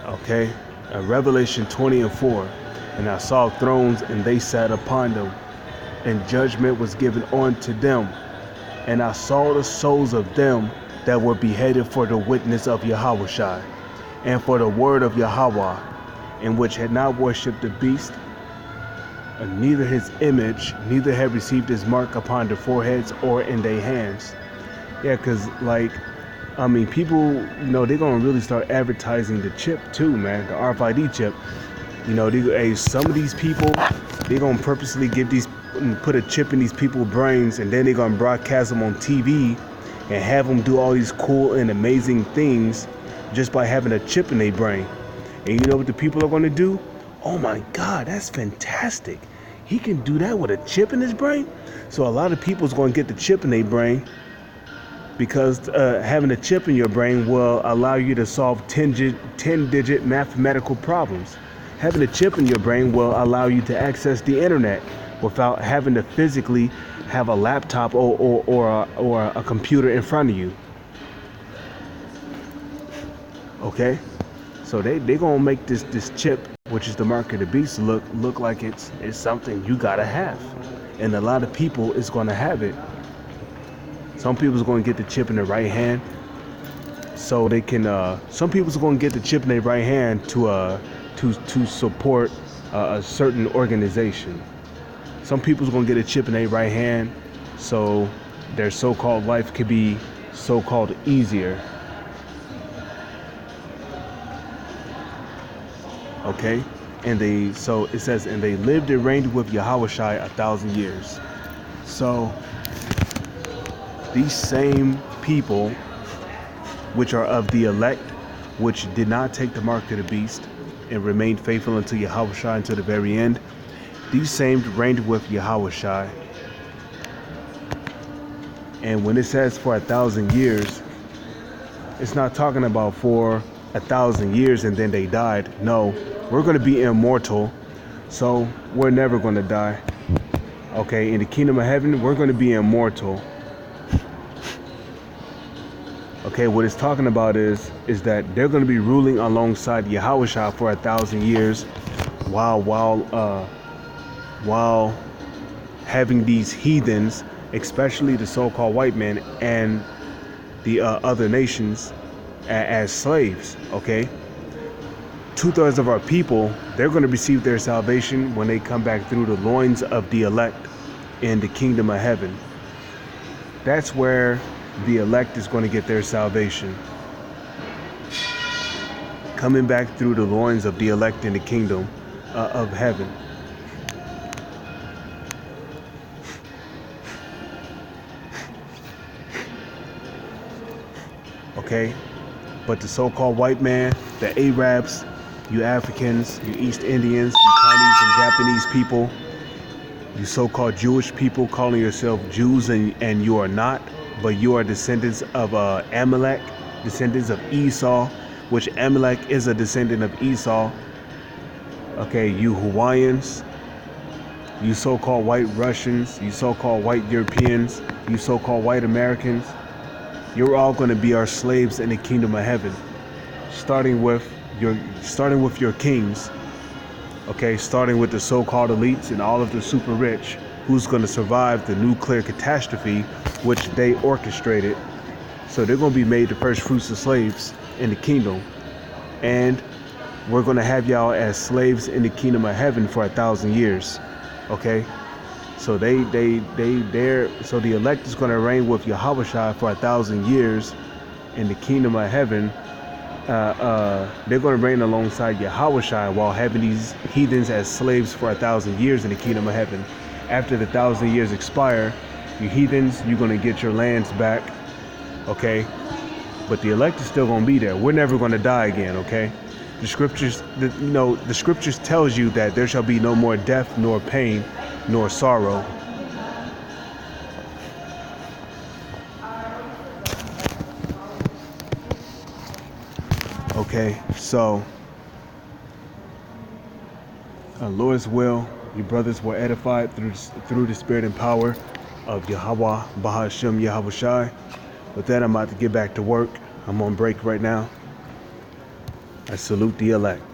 Okay, Revelation 20:4. And I saw thrones, and they sat upon them, and judgment was given unto them. And I saw the souls of them that were beheaded for the witness of Yahushua, and for the word of Yahweh, and which had not worshipped the beast, and neither his image, neither had received his mark upon their foreheads or in their hands. Yeah, because, like, I mean, people, they're going to really start advertising the chip too, man, the RFID chip. Some of these people, they're going to purposely put a chip in these people's brains, and then they're going to broadcast them on TV and have them do all these cool and amazing things just by having a chip in their brain. And you know what the people are going to do? Oh my God, that's fantastic. He can do that with a chip in his brain? So a lot of people is going to get the chip in their brain, because having a chip in your brain will allow you to solve 10-digit mathematical problems. Having a chip in your brain will allow you to access the internet without having to physically have a laptop or a computer in front of you. Okay? So they're going to make this chip, which is the mark of the beast, look like it's something you got to have. And a lot of people is going to have it. Some people's going to get the chip in their right hand, so they can. Some people's going to get the chip in their right hand to support a certain organization. Some people's going to get a chip in their right hand, so their so-called life could be so-called easier. Okay, so it says, and they lived and reigned with Yahushua 1,000 years. So these same people, which are of the elect, which did not take the mark of the beast and remained faithful unto Yahushua until the very end, these same reigned with Yahushua. And when it says for 1,000 years, it's not talking about for 1,000 years and then they died. No, we're going to be immortal, so we're never going to die. Okay, in the kingdom of heaven, we're going to be immortal. Okay, what it's talking about is that they're going to be ruling alongside Yahushua for 1,000 years, while having these heathens, especially the so-called white men and the other nations, as slaves. Okay, 2/3 of our people, they're going to receive their salvation when they come back through the loins of the elect in the kingdom of heaven. That's where the elect is going to get their salvation, coming back through the loins of the elect in the kingdom of heaven. Okay, but the so-called white man, the Arabs, you Africans, you East Indians, you Chinese and Japanese people, you so-called Jewish people calling yourself Jews, and you are not, but you are descendants of Amalek, descendants of Esau, which Amalek is a descendant of Esau. Okay, you Hawaiians, you so-called white Russians, you so-called white Europeans, you so-called white Americans, you're all going to be our slaves in the kingdom of heaven, starting with your kings. Okay, starting with the so-called elites and all of the super rich, who's going to survive the nuclear catastrophe which they orchestrated. So they're going to be made the first fruits of slaves in the kingdom, and we're going to have y'all as slaves in the kingdom of heaven for 1,000 years. Okay, so so the elect is going to reign with Yahushua for 1,000 years in the kingdom of heaven. They're going to reign alongside Yahushua while having these heathens as slaves for 1,000 years in the kingdom of heaven. After the 1,000 years expire, you heathens, you're going to get your lands back. Okay, but the elect is still going to be there. We're never going to die again. Okay, the scriptures tells you that there shall be no more death, nor pain, nor sorrow. Okay, so Lord's will, you brothers were edified through the spirit and power of Yahweh Bahashem Yahushai. With that, I'm about to get back to work. I'm on break right now. I salute the elect.